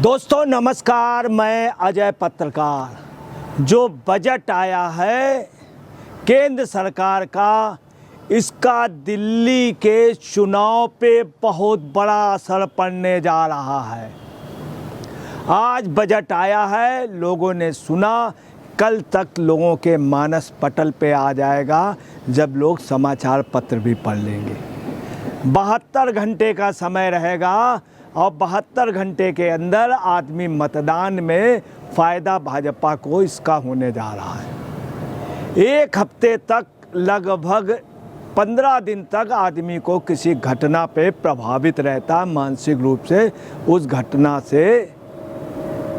दोस्तों नमस्कार, मैं अजय पत्रकार। जो बजट आया है केंद्र सरकार का, इसका दिल्ली के चुनाव पे बहुत बड़ा असर पड़ने जा रहा है। आज बजट आया है, लोगों ने सुना, कल तक लोगों के मानस पटल पे आ जाएगा जब लोग समाचार पत्र भी पढ़ लेंगे। 72 घंटे का समय रहेगा और 72 घंटे के अंदर आदमी मतदान में फ़ायदा भाजपा को इसका होने जा रहा है। एक हफ्ते तक, लगभग 15 दिन तक आदमी को किसी घटना पे प्रभावित रहता मानसिक रूप से, उस घटना से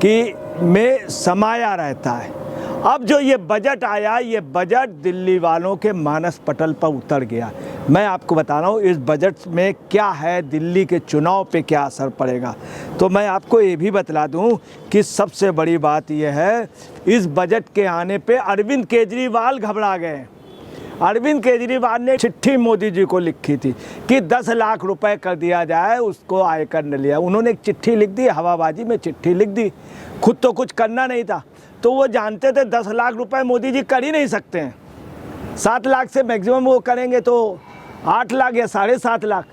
कि में समाया रहता है। अब जो ये बजट आया, ये बजट दिल्ली वालों के मानस पटल पर उतर गया। मैं आपको बता रहा हूँ इस बजट में क्या है, दिल्ली के चुनाव पे क्या असर पड़ेगा। तो मैं आपको ये भी बतला दूँ कि सबसे बड़ी बात यह है, इस बजट के आने पे अरविंद केजरीवाल घबरा गए। अरविंद केजरीवाल ने चिट्ठी मोदी जी को लिखी थी कि 10 लाख रुपए कर दिया जाए, उसको आयकर न लिया। उन्होंने एक चिट्ठी लिख दी, हवाबाजी में चिट्ठी लिख दी, खुद तो कुछ करना नहीं था। तो वो जानते थे 10 लाख रुपए मोदी जी कर ही नहीं सकते हैं। 7 लाख से मैक्सिमम वो करेंगे तो 8 लाख या 7.5 लाख।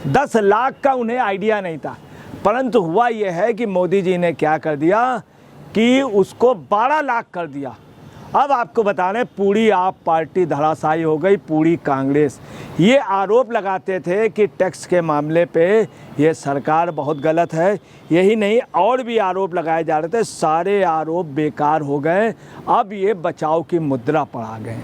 10 लाख का उन्हें आइडिया नहीं था। परंतु हुआ ये है कि मोदी जी ने क्या कर दिया कि उसको 12 लाख कर दिया। अब आपको बता रहे, पूरी आप पार्टी धराशायी हो गई, पूरी कांग्रेस। ये आरोप लगाते थे कि टैक्स के मामले पे ये सरकार बहुत गलत है। यही नहीं, और भी आरोप लगाए जा रहे थे, सारे आरोप बेकार हो गए। अब ये बचाव की मुद्रा पर आ गए।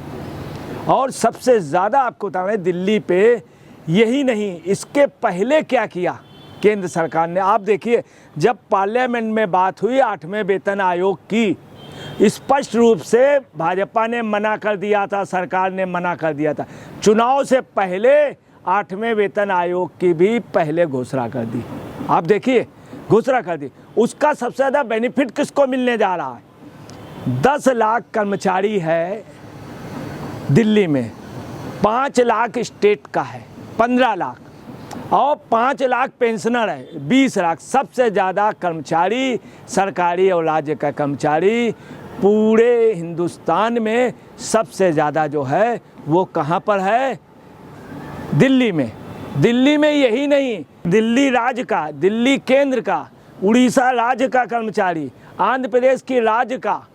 और सबसे ज़्यादा आपको बता रहे, दिल्ली पे यही नहीं, इसके पहले क्या किया केंद्र सरकार ने। आप देखिए, जब पार्लियामेंट में बात हुई 8वें वेतन आयोग की, स्पष्ट रूप से भाजपा ने मना कर दिया था, सरकार ने मना कर दिया था। चुनाव से पहले 8वें वेतन आयोग की भी पहले घोषणा कर दी। आप देखिए, घोषणा कर दी। उसका सबसे ज़्यादा बेनिफिट किसको मिलने जा रहा है? 10 लाख कर्मचारी है दिल्ली में, 5 लाख स्टेट का है, 15 लाख, और 5 लाख पेंशनर है, 20 लाख। सबसे ज़्यादा कर्मचारी, सरकारी और राज्य का कर्मचारी पूरे हिंदुस्तान में सबसे ज़्यादा जो है वो कहाँ पर है? दिल्ली में। दिल्ली में यही नहीं, दिल्ली राज्य का, दिल्ली केंद्र का, उड़ीसा राज्य का कर्मचारी, आंध्र प्रदेश की राज्य का,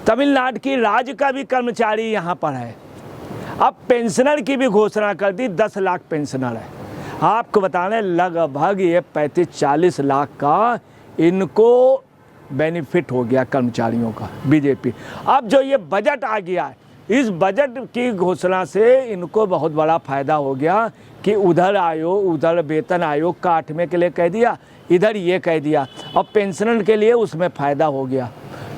तमिलनाडु की राज्य का भी कर्मचारी यहाँ पर है। अब पेंशनर की भी घोषणा कर दी, 10 लाख पेंशनर है। आपको बताने लगभग ये 35-40 लाख का इनको बेनिफिट हो गया कर्मचारियों का, बीजेपी। अब जो ये बजट आ गया है, इस बजट की घोषणा से इनको बहुत बड़ा फायदा हो गया कि उधर वेतन आयोग का 8वें के लिए कह दिया, इधर ये कह दिया, अब पेंशनर के लिए उसमें फ़ायदा हो गया।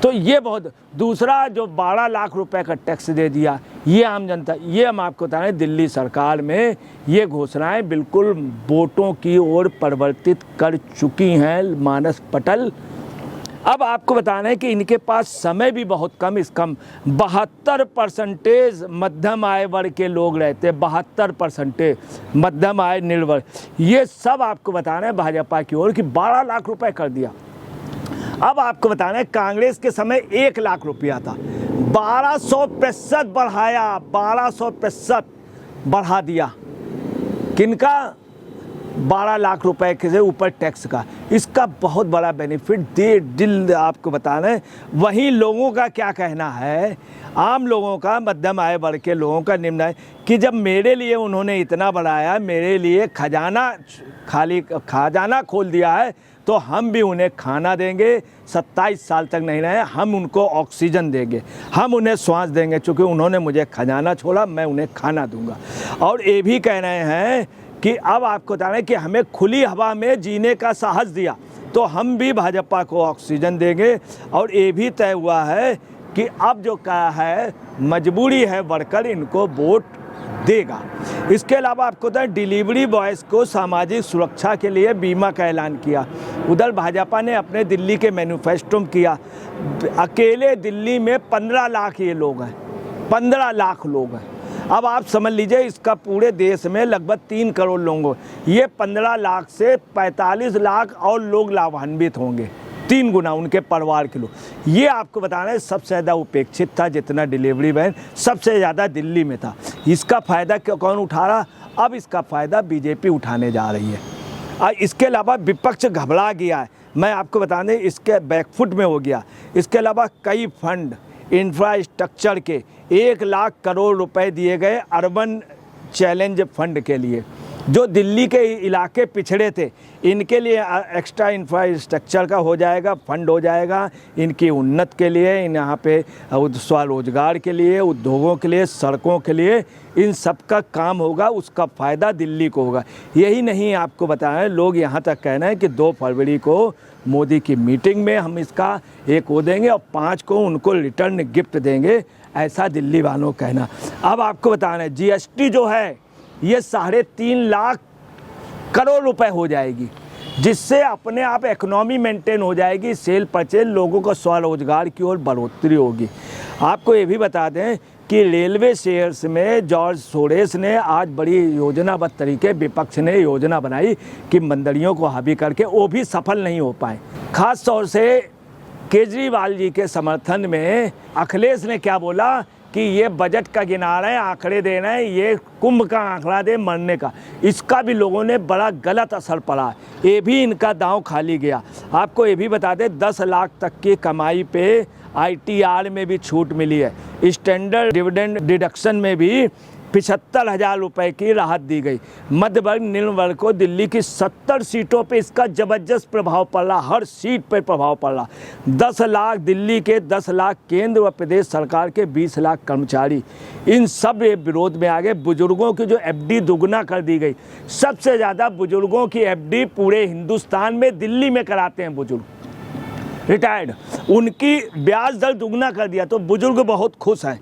तो ये बहुत। दूसरा, जो 12 लाख रुपए का टैक्स दे दिया, ये आम जनता, ये हम आपको बता रहे हैं, दिल्ली सरकार में ये घोषणाएं बिल्कुल वोटों की ओर परिवर्तित कर चुकी हैं मानस पटल। अब आपको बताना है कि इनके पास समय भी बहुत कम, इस कम 72% मध्यम आय वर्ग के लोग रहते हैं, 72% मध्यम आय निर्वर्ग। ये सब आपको बताना है भाजपा की ओर कि 12 लाख रुपए कर दिया। अब आपको बताना है, कांग्रेस के समय 1 लाख रुपया था, 1200% बढ़ाया, 1200% बढ़ा दिया। किनका? 12 लाख रुपए के से ऊपर टैक्स का। इसका बहुत बड़ा बेनिफिट दिल आपको बताना है। वहीं लोगों का क्या कहना है, आम लोगों का, मध्यम आय वर्ग के लोगों का निम्न है कि जब मेरे लिए उन्होंने इतना बढ़ाया, मेरे लिए खजाना खोल दिया है, तो हम भी उन्हें खाना देंगे। 27 साल तक नहीं रहे, हम उनको ऑक्सीजन देंगे, हम उन्हें श्वास देंगे। चूँकि उन्होंने मुझे खजाना छोड़ा, मैं उन्हें खाना दूंगा। और ये भी कह रहे हैं कि अब आपको बता रहे हैं कि हमें खुली हवा में जीने का साहस दिया, तो हम भी भाजपा को ऑक्सीजन देंगे। और ये भी तय हुआ है कि अब जो कहा है, मजबूरी है वर्कर इनको वोट देगा। इसके अलावा आपको तो डिलीवरी बॉयज़ को सामाजिक सुरक्षा के लिए बीमा का ऐलान किया। उधर भाजपा ने अपने दिल्ली के मैनिफेस्टो में किया, अकेले दिल्ली में 15 लाख ये लोग हैं, 15 लाख लोग हैं। अब आप समझ लीजिए इसका पूरे देश में लगभग 3 करोड़ लोगों, ये 15 लाख से 45 लाख और लोग लाभान्वित होंगे, 3 गुना उनके परिवार के लोग। ये आपको बताना है सबसे ज़्यादा उपेक्षित था जितना डिलीवरी वैन सबसे ज़्यादा दिल्ली में था। इसका फ़ायदा कौन उठा रहा? अब इसका फ़ायदा बीजेपी उठाने जा रही है। और इसके अलावा विपक्ष घबरा गया है, मैं आपको बता दें इसके बैकफुट में हो गया। इसके अलावा कई फंड इंफ्रास्ट्रक्चर के 1 लाख करोड़ रुपए दिए गए अर्बन चैलेंज फंड के लिए, जो दिल्ली के इलाके पिछड़े थे इनके लिए एक्स्ट्रा इंफ्रास्ट्रक्चर का हो जाएगा, फंड हो जाएगा इनकी उन्नत के लिए, यहाँ पे स्वरोजगार के लिए, उद्योगों के लिए, सड़कों के लिए, इन सब का काम होगा, उसका फ़ायदा दिल्ली को होगा। यही नहीं आपको बताएं, लोग यहाँ तक कहना है कि 2 फरवरी को मोदी की मीटिंग में हम इसका एक वो देंगे और 5 को उनको रिटर्न गिफ्ट देंगे, ऐसा दिल्ली वालों का कहना। अब आपको बताना है GST जो है ये 3.5 लाख करोड़ रुपए हो जाएगी, जिससे अपने आप इकोनॉमी मेंटेन हो जाएगी, सेल परचेज, लोगों को स्वरोजगार की ओर बढ़ोतरी होगी। आपको ये भी बता दें कि रेलवे शेयर्स में जॉर्ज सोरेस ने आज बड़ी योजनाबद्ध तरीके विपक्ष ने योजना बनाई कि मंडलियों को हावी करके, वो भी सफल नहीं हो पाए। खास तौर से केजरीवाल जी के समर्थन में अखिलेश ने क्या बोला कि ये बजट का गिना रहे हैं, आंकड़े दे रहे हैं, ये कुंभ का आंकड़ा दे मरने का। इसका भी लोगों ने बड़ा गलत असर पड़ा, ये भी इनका दांव खाली गया। आपको ये भी बता दें 10 लाख तक की कमाई पे ITR में भी छूट मिली है, स्टैंडर्ड डिविडेंड डिडक्शन में भी 75,000 रुपये की राहत दी गई। मध्य वर्ग निम्न वर्ग को दिल्ली की 70 सीटों पे इसका ज़बरदस्त प्रभाव पड़ रहा, हर सीट पे प्रभाव पड़ रहा। 10 लाख दिल्ली के, 10 लाख केंद्र व प्रदेश सरकार के 20 लाख कर्मचारी, इन सब विरोध में आ गए। बुजुर्गों की जो FD दुगना कर दी गई, सबसे ज़्यादा बुजुर्गों की FD पूरे हिंदुस्तान में दिल्ली में कराते हैं बुजुर्ग रिटायर्ड, उनकी ब्याज दर दुगना कर दिया, तो बुजुर्ग बहुत खुश हैं।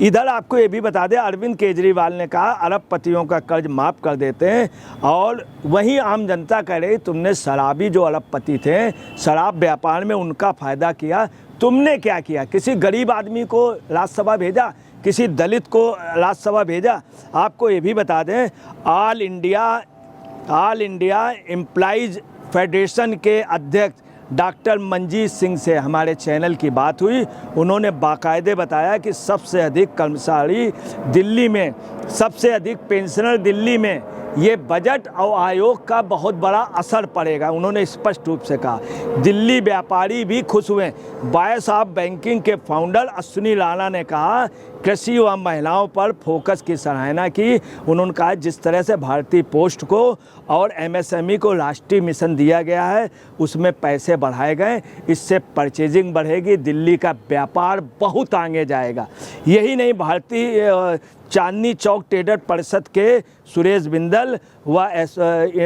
इधर आपको ये भी बता दें अरविंद केजरीवाल ने कहा अरबपतियों का कर्ज माफ़ कर देते हैं, और वहीं आम जनता कह रही तुमने शराबी जो अरबपति थे शराब व्यापार में उनका फ़ायदा किया, तुमने क्या किया? किसी गरीब आदमी को राज्यसभा भेजा, किसी दलित को राज्यसभा भेजा? आपको ये भी बता दें ऑल इंडिया एम्प्लॉइज फेडरेशन के अध्यक्ष डॉक्टर मंजीत सिंह से हमारे चैनल की बात हुई। उन्होंने बाकायदे बताया कि सबसे अधिक कर्मचारी दिल्ली में, सबसे अधिक पेंशनर दिल्ली में, ये बजट और आयोग का बहुत बड़ा असर पड़ेगा। उन्होंने स्पष्ट रूप से कहा। दिल्ली व्यापारी भी खुश हुए। बायस ऑफ बैंकिंग के फाउंडर अश्विनी राणा ने कहा कृषि व महिलाओं पर फोकस की सराहना की। उन्होंने कहा जिस तरह से भारतीय पोस्ट को और MSME को राष्ट्रीय मिशन दिया गया है उसमें पैसे बढ़ाए गए, इससे परचेजिंग बढ़ेगी, दिल्ली का व्यापार बहुत आगे जाएगा। यही नहीं, भारतीय चांदनी चौक ट्रेडर परिषद के सुरेश बिंदल व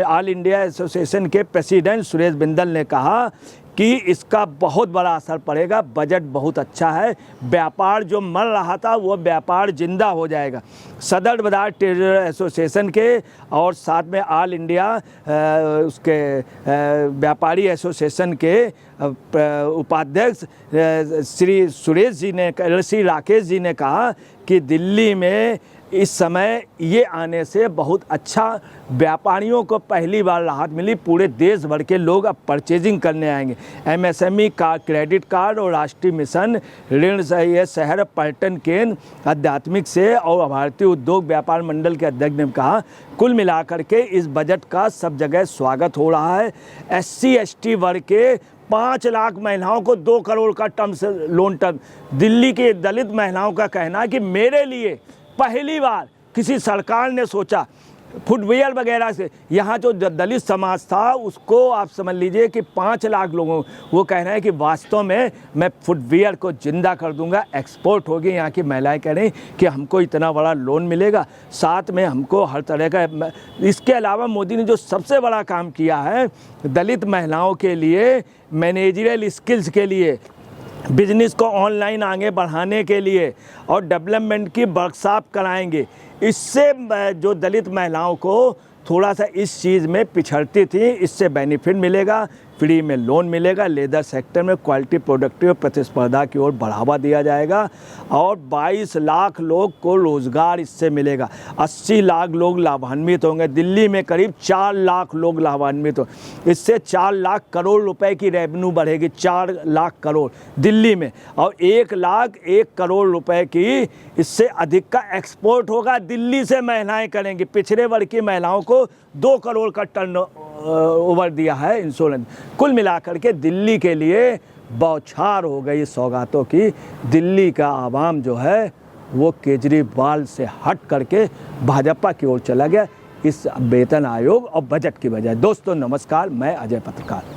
ऑल इंडिया एसोसिएशन के प्रेसिडेंट सुरेश बिंदल ने कहा कि इसका बहुत बड़ा असर पड़ेगा, बजट बहुत अच्छा है, व्यापार जो मर रहा था वो व्यापार जिंदा हो जाएगा। सदर बाजार ट्रेडर एसोसिएशन के और साथ में ऑल इंडिया उसके व्यापारी एसोसिएशन के उपाध्यक्ष श्री राकेश जी ने कहा कि दिल्ली में इस समय ये आने से बहुत अच्छा व्यापारियों को पहली बार राहत मिली। पूरे देश भर के लोग अब परचेजिंग करने आएंगे। MSME का क्रेडिट कार्ड और राष्ट्रीय मिशन ऋण ये शहर पर्यटन केंद्र आध्यात्मिक से और भारतीय उद्योग व्यापार मंडल के अध्यक्ष ने कहा कुल मिलाकर के इस बजट का सब जगह स्वागत हो रहा है। SC/ST वर्ग के 5 लाख महिलाओं को 2 करोड़ का लोन टर्म। दिल्ली के दलित महिलाओं का कहना है कि मेरे लिए पहली बार किसी सरकार ने सोचा फुटवेयर वगैरह से, यहाँ जो दलित समाज था उसको आप समझ लीजिए कि 5 लाख लोगों, वो कह रहे हैं कि वास्तव में मैं फुटवेयर को जिंदा कर दूंगा, एक्सपोर्ट होगी। यहाँ की महिलाएं कह रही कि हमको इतना बड़ा लोन मिलेगा, साथ में हमको हर तरह का। इसके अलावा मोदी ने जो सबसे बड़ा काम किया है दलित महिलाओं के लिए, मैनेजरियल स्किल्स के लिए, बिजनेस को ऑनलाइन आगे बढ़ाने के लिए और डेवलपमेंट की वर्कशॉप कराएंगे। इससे जो दलित महिलाओं को थोड़ा सा इस चीज़ में पिछड़ती थी, इससे बेनिफिट मिलेगा। फ्री में लोन मिलेगा। लेदर सेक्टर में क्वालिटी, प्रोडक्टिव, प्रतिस्पर्धा की ओर बढ़ावा दिया जाएगा और 22 लाख लोग को रोज़गार इससे मिलेगा। 80 लाख लोग लाभान्वित होंगे। दिल्ली में करीब 4 लाख लोग लाभान्वित हो, इससे 4 लाख करोड़ रुपए की रेवेन्यू बढ़ेगी। 4 लाख करोड़ दिल्ली में, और 1 लाख 1 करोड़ रुपए की इससे अधिक का एक्सपोर्ट होगा। दिल्ली से महिलाएं करेंगी। पिछड़े वर्ग की महिलाओं को 2 करोड़ का टर्न ओवर दिया है इंश्योरेंस। कुल मिलाकर के दिल्ली के लिए बौछार हो गई सौगातों की। दिल्ली का आवाम जो है वो केजरीवाल से हट करके भाजपा की ओर चला गया इस वेतन आयोग और बजट की वजह। दोस्तों नमस्कार, मैं अजय पत्रकार।